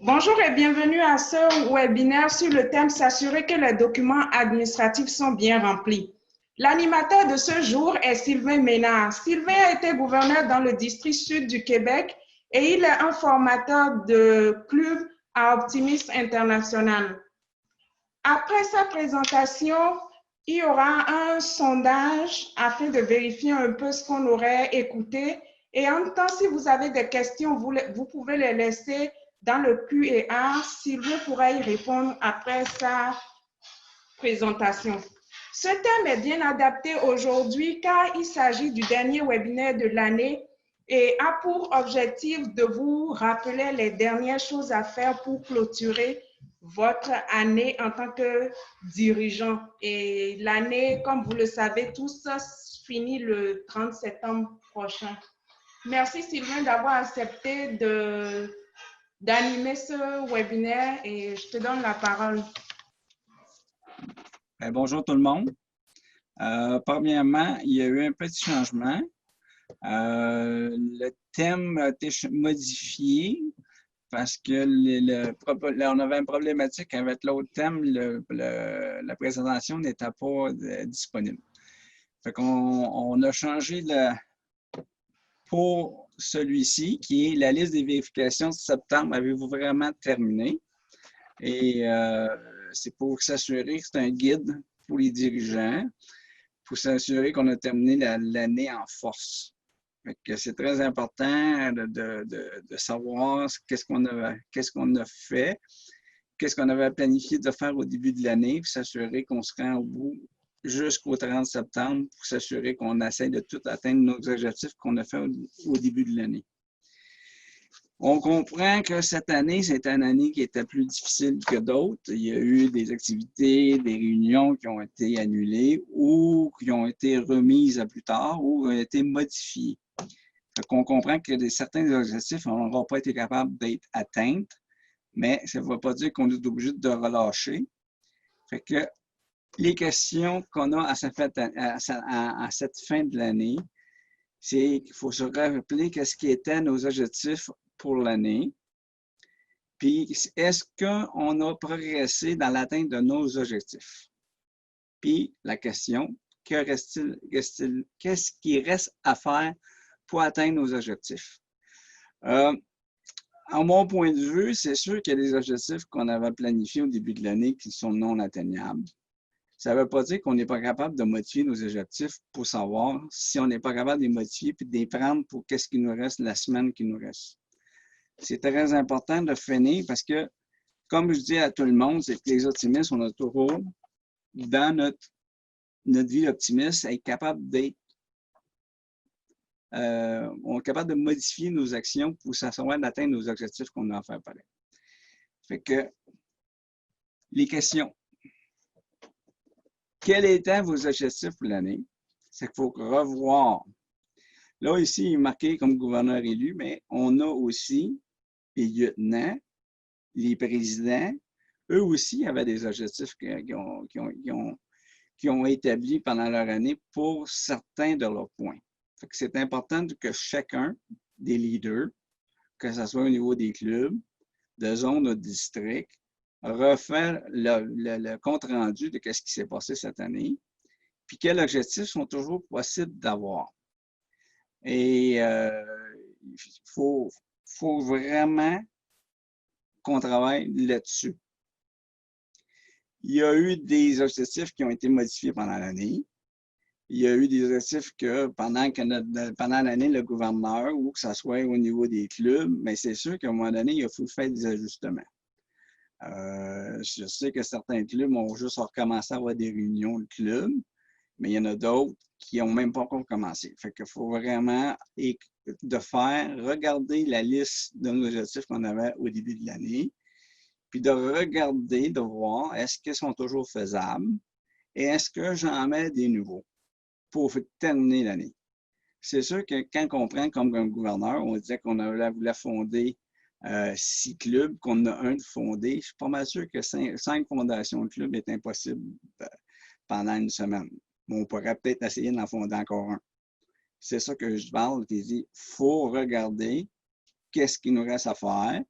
Bonjour et bienvenue à ce webinaire sur le thème S'assurer que les documents administratifs sont bien remplis. L'animateur de ce jour est Sylvain Ménard. Sylvain a été gouverneur dans le district sud du Québec et il est un formateur de club à Optimist International. Après sa présentation, il y aura un sondage afin de vérifier un peu ce qu'on aurait écouté. Et en même temps, si vous avez des questions, vous pouvez les laisser dans le Q&A. Sylvain pourra y répondre après sa présentation. Ce thème est bien adapté aujourd'hui car il s'agit du dernier webinaire de l'année et a pour objectif de vous rappeler les dernières choses à faire pour clôturer votre année en tant que dirigeant. Et l'année, comme vous le savez tous, finit le 30 septembre prochain. Merci Sylvain d'avoir accepté d'animer ce webinaire et je te donne la parole. Bonjour tout le monde. Premièrement, il y a eu un petit changement. Le thème a été modifié parce que on avait une problématique avec l'autre thème, la présentation n'était pas disponible. Fait qu'on a changé pour celui-ci, qui est la liste des vérifications de septembre. Avez-vous vraiment terminé? Et c'est pour s'assurer que c'est un guide pour les dirigeants, pour s'assurer qu'on a terminé l'année en force. C'est très important de savoir qu'est-ce qu'on a fait, qu'est-ce qu'on avait planifié de faire au début de l'année, puis s'assurer qu'on se rend au bout jusqu'au 30 septembre pour s'assurer qu'on essaie de tout atteindre nos objectifs qu'on a fait au début de l'année. On comprend que cette année, c'est une année qui était plus difficile que d'autres. Il y a eu des activités, des réunions qui ont été annulées ou qui ont été remises à plus tard ou ont été modifiées. On comprend que certains objectifs n'auront pas été capables d'être atteints, mais ça ne veut pas dire qu'on est obligé de relâcher. Fait que les questions qu'on a à cette fin de l'année, c'est qu'il faut se rappeler qu'est-ce qui était nos objectifs pour l'année. Puis, est-ce qu'on a progressé dans l'atteinte de nos objectifs? Puis, la question, qu'est-ce qui reste à faire pour atteindre nos objectifs? À mon point de vue, c'est sûr qu'il y a des objectifs qu'on avait planifiés au début de l'année qui sont non atteignables. Ça ne veut pas dire qu'on n'est pas capable de modifier nos objectifs pour savoir si on n'est pas capable de les modifier puis de les prendre pour qu'est-ce qui nous reste la semaine qui nous reste. C'est très important de finir parce que, comme je dis à tout le monde, c'est que les optimistes, on a toujours, dans notre vie optimiste, être capable d'être, on est capable de modifier nos actions pour s'assurer d'atteindre nos objectifs qu'on a à faire pareil. Fait que, les questions. Quels étaient vos objectifs pour l'année? C'est qu'il faut revoir. Là, ici, il est marqué comme gouverneur élu, mais on a aussi les lieutenants, les présidents, eux aussi avaient des objectifs qui ont établis pendant leur année pour certains de leurs points. C'est important que chacun des leaders, que ce soit au niveau des clubs, de zones, de districts, refaire le compte-rendu de ce qui s'est passé cette année, puis quels objectifs sont toujours possibles d'avoir. Et il faut vraiment qu'on travaille là-dessus. Il y a eu des objectifs qui ont été modifiés pendant l'année. Il y a eu des objectifs que pendant l'année, le gouverneur, ou que ce soit au niveau des clubs, mais c'est sûr qu'à un moment donné, il faut faire des ajustements. Je sais que certains clubs ont juste recommencé à avoir des réunions de clubs, mais il y en a d'autres qui n'ont même pas encore commencé. Fait qu'il faut vraiment regarder la liste de nos objectifs qu'on avait au début de l'année, puis de regarder, de voir est-ce qu'ils sont toujours faisables et est-ce que j'en mets des nouveaux pour terminer l'année. C'est sûr que quand on prend comme un gouverneur, on disait qu'on voulait fonder 6 clubs, qu'on a un de fondé. Je suis pas mal sûr que 5 fondations de clubs est impossible pendant une semaine. On pourrait peut-être essayer d'en fonder encore un. C'est ça que je parle. Je dis, il faut regarder qu'est-ce qu'il nous reste à faire.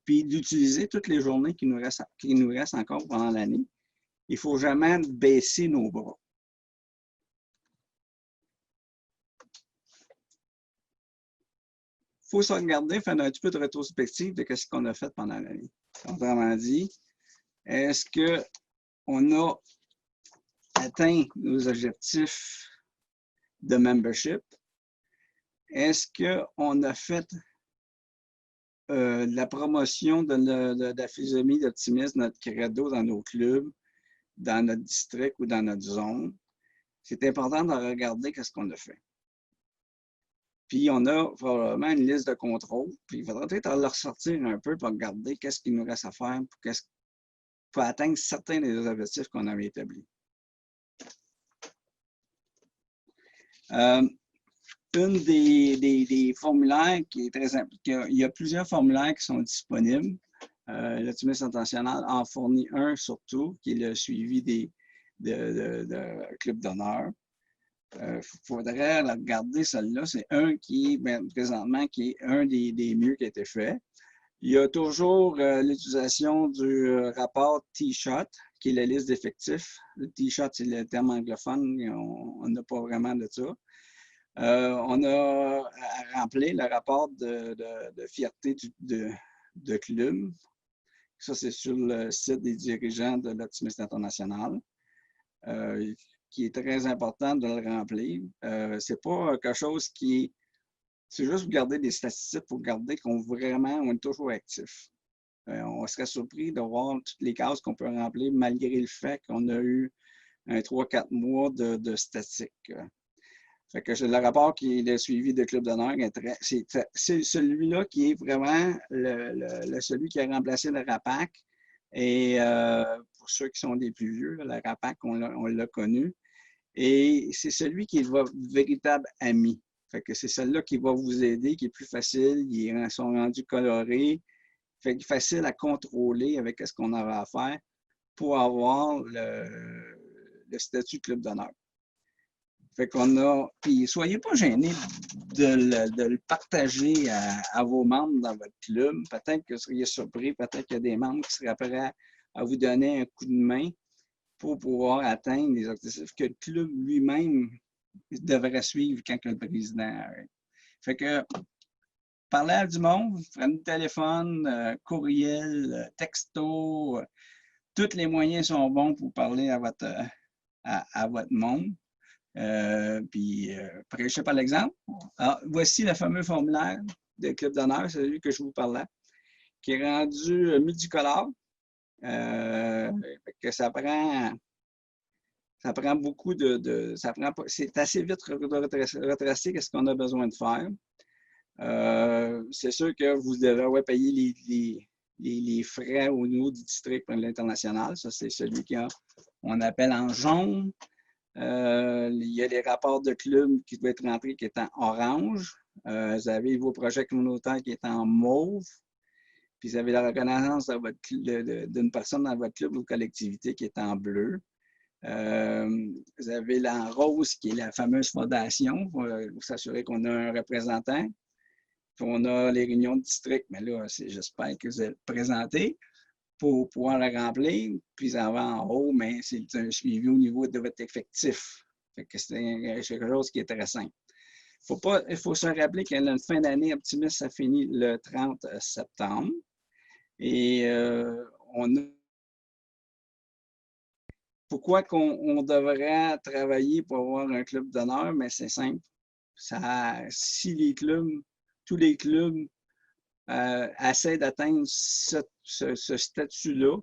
puis d'utiliser toutes les journées qui nous restent encore pendant l'année. Il ne faut jamais baisser nos bras. Il faut se regarder, faire un petit peu de rétrospective de ce qu'on a fait pendant l'année. Autrement dit, est-ce qu'on a atteint nos objectifs de membership? Est-ce qu'on a fait de la promotion de la philosophie d'optimisme, notre credo dans nos clubs, dans notre district ou dans notre zone? C'est important de regarder ce qu'on a fait. Puis, on a probablement une liste de contrôle. Puis, il faudra peut-être le ressortir un peu pour regarder qu'est-ce qu'il nous reste à faire pour atteindre certains des objectifs qu'on avait établis. Une des formulaires qui est très important, il y a plusieurs formulaires qui sont disponibles. L'optimisme international en fournit un surtout, qui est le suivi de club d'honneur. Il faudrait regarder celui-là. C'est un qui, présentement, qui est un des mieux qui a été fait. Il y a toujours l'utilisation du rapport T-Shot, qui est la liste d'effectifs. Le T-Shot, c'est le terme anglophone, on n'a pas vraiment de ça. On a à remplir le rapport de fierté de club. Ça, c'est sur le site des dirigeants de l'Optimisme international, qui est très important de le remplir. C'est pas quelque chose qui... C'est juste pour garder des statistiques, pour garder qu'on on est toujours actif. On serait surpris de voir toutes les cases qu'on peut remplir malgré le fait qu'on a eu 3-4 mois de statistiques. Fait que le rapport qui est le suivi de club d'honneur, c'est celui-là qui est vraiment celui qui a remplacé le RAPAC. Et pour ceux qui sont des plus vieux, le RAPAC, on l'a connu. Et c'est celui qui est votre véritable ami. Fait que c'est celui-là qui va vous aider, qui est plus facile. Ils sont rendus colorés. Fait que facile à contrôler avec ce qu'on avait à faire pour avoir le statut club d'honneur. Fait qu'on a. Puis soyez pas gênés de le partager à vos membres dans votre club. Peut-être que vous seriez surpris, peut-être qu'il y a des membres qui seraient prêts à vous donner un coup de main pour pouvoir atteindre les objectifs que le club lui-même devrait suivre quand le président arrête. Fait que parlez à du monde, prenez le téléphone, courriel, texto, tous les moyens sont bons pour parler à votre monde. Puis prêchez par l'exemple. Alors, voici le fameux formulaire de club d'honneur, c'est celui que je vous parlais, qui est rendu multicolore. Que ça prend beaucoup c'est assez vite retracé qu'est-ce qu'on a besoin de faire. C'est sûr que vous devez payer les frais au niveau du district pour l'international. Ça, c'est celui qu'on appelle en jaune. Il y a les rapports de club qui doivent être rentrés qui est en orange. Vous avez vos projets communautaires qui est en mauve. Puis vous avez la reconnaissance d'une personne dans votre club ou collectivité qui est en bleu. Vous avez l'en rose qui est la fameuse fondation pour s'assurer qu'on a un représentant. Puis on a les réunions de district, mais là, j'espère que vous êtes présentés pour pouvoir la remplir. Puis en haut, mais c'est un suivi au niveau de votre effectif. Fait que c'est quelque chose qui est très simple. Il faut se rappeler qu'à la fin d'année, Optimisme, ça finit le 30 septembre. Et on a... Pourquoi qu'on devrait travailler pour avoir un club d'honneur? Mais c'est simple. Si tous les clubs essaient d'atteindre ce statut-là,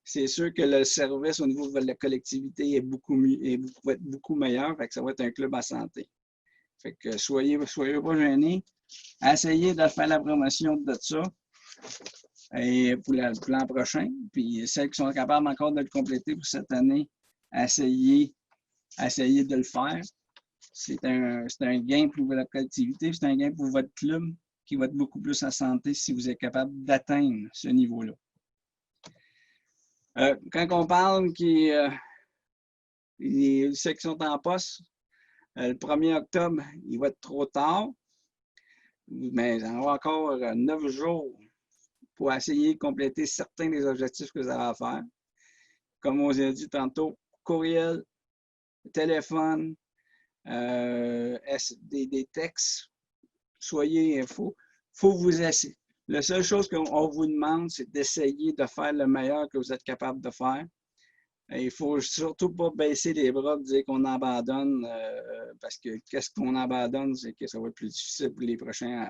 c'est sûr que le service au niveau de la collectivité va être beaucoup meilleur. Fait que ça va être un club à santé. Fait que soyez pas gênés. Essayez de faire la promotion de ça. Et pour l'an prochain. Puis celles qui sont capables encore de le compléter pour cette année, essayez de le faire. C'est un gain pour votre collectivité, c'est un gain pour votre club qui va être beaucoup plus en santé si vous êtes capable d'atteindre ce niveau-là. Quand on parle ceux qui sont en poste, le 1er octobre, il va être trop tard, mais on aura encore 9 jours pour essayer de compléter certains des objectifs que vous avez à faire. Comme on vous a dit tantôt, courriel, téléphone, des textes, soyez info. Faut vous essayer. La seule chose qu'on vous demande, c'est d'essayer de faire le meilleur que vous êtes capable de faire. Et il ne faut surtout pas baisser les bras et dire qu'on abandonne, parce que qu'est-ce qu'on abandonne, c'est que ça va être plus difficile pour les prochains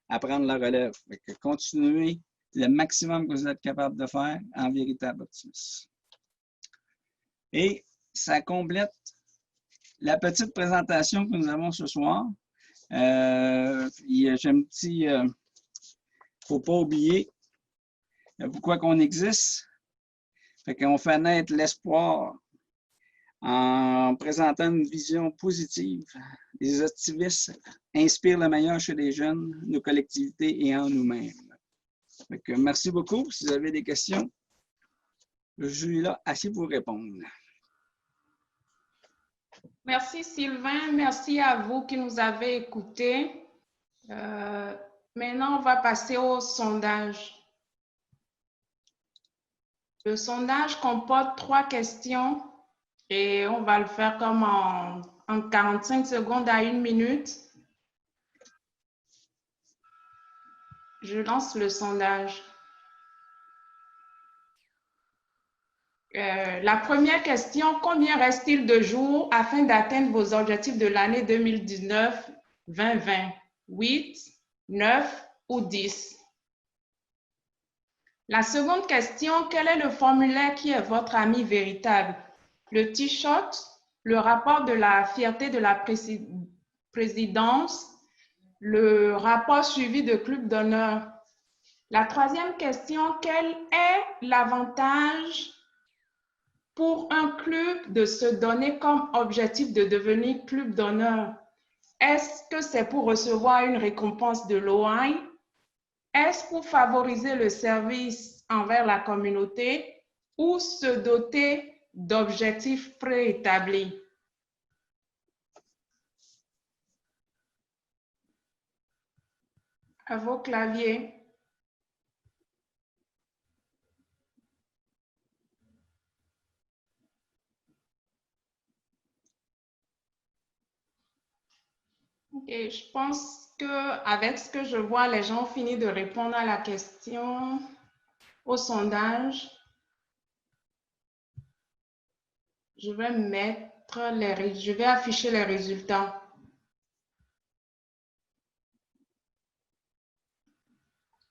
à prendre la relève. Fait que continuez le maximum que vous êtes capable de faire en véritable optimisme. Et ça complète la petite présentation que nous avons ce soir. J'ai un petit... faut pas oublier pourquoi qu'on existe. Fait qu'on fait naître l'espoir en présentant une vision positive. Les activistes inspirent le meilleur chez les jeunes, nos collectivités et en nous-mêmes. Merci beaucoup. Si vous avez des questions, je suis là assez pour répondre. Merci Sylvain, merci à vous qui nous avez écoutés. Maintenant, on va passer au sondage. Le sondage comporte 3 questions et on va le faire comme en 45 secondes à 1 minute. Je lance le sondage. La première question, combien reste-t-il de jours afin d'atteindre vos objectifs de l'année 2019-2020? 8, 9 ou 10? La seconde question, quel est le formulaire qui est votre ami véritable? Le T-shirt, le rapport de la fierté de la présidence, le rapport suivi de club d'honneur. La troisième question, quel est l'avantage pour un club de se donner comme objectif de devenir club d'honneur? Est-ce que c'est pour recevoir une récompense de l'OI? Est-ce pour favoriser le service envers la communauté ou se doter d'objectifs préétablis? À vos claviers. Et je pense qu'avec ce que je vois, les gens ont fini de répondre à la question, au sondage. Je vais afficher les résultats.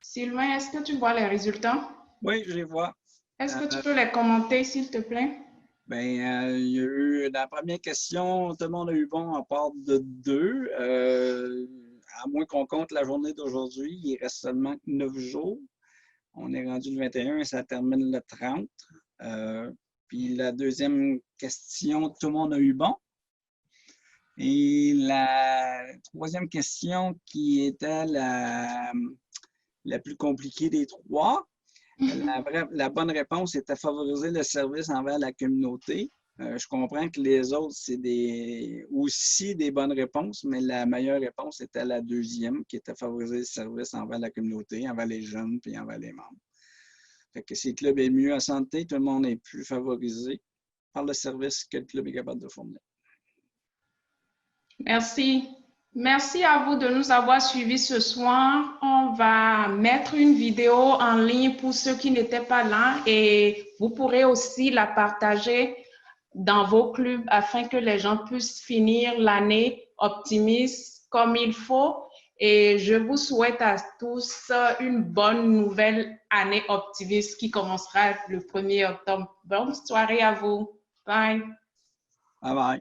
Sylvain, est-ce que tu vois les résultats? Oui, je les vois. Est-ce que tu peux les commenter, s'il te plaît? Bien, il y a eu la première question, tout le monde a eu bon à part de 2. À moins qu'on compte la journée d'aujourd'hui, il reste seulement 9 jours. On est rendu le 21 et ça termine le 30. Puis la deuxième question, tout le monde a eu bon. Et la troisième question qui était la plus compliquée des 3, la bonne réponse était favoriser le service envers la communauté. Je comprends que les autres, c'est aussi des bonnes réponses, mais la meilleure réponse était la deuxième, qui était favoriser le service envers la communauté, envers les jeunes puis envers les membres. Fait que si le club est mieux en santé, tout le monde est plus favorisé par le service que le club est capable de fournir. Merci. Merci à vous de nous avoir suivis ce soir. On va mettre une vidéo en ligne pour ceux qui n'étaient pas là et vous pourrez aussi la partager dans vos clubs afin que les gens puissent finir l'année optimiste comme il faut. Et je vous souhaite à tous une bonne nouvelle année optimiste qui commencera le 1er octobre. Bonne soirée à vous. Bye. Bye bye.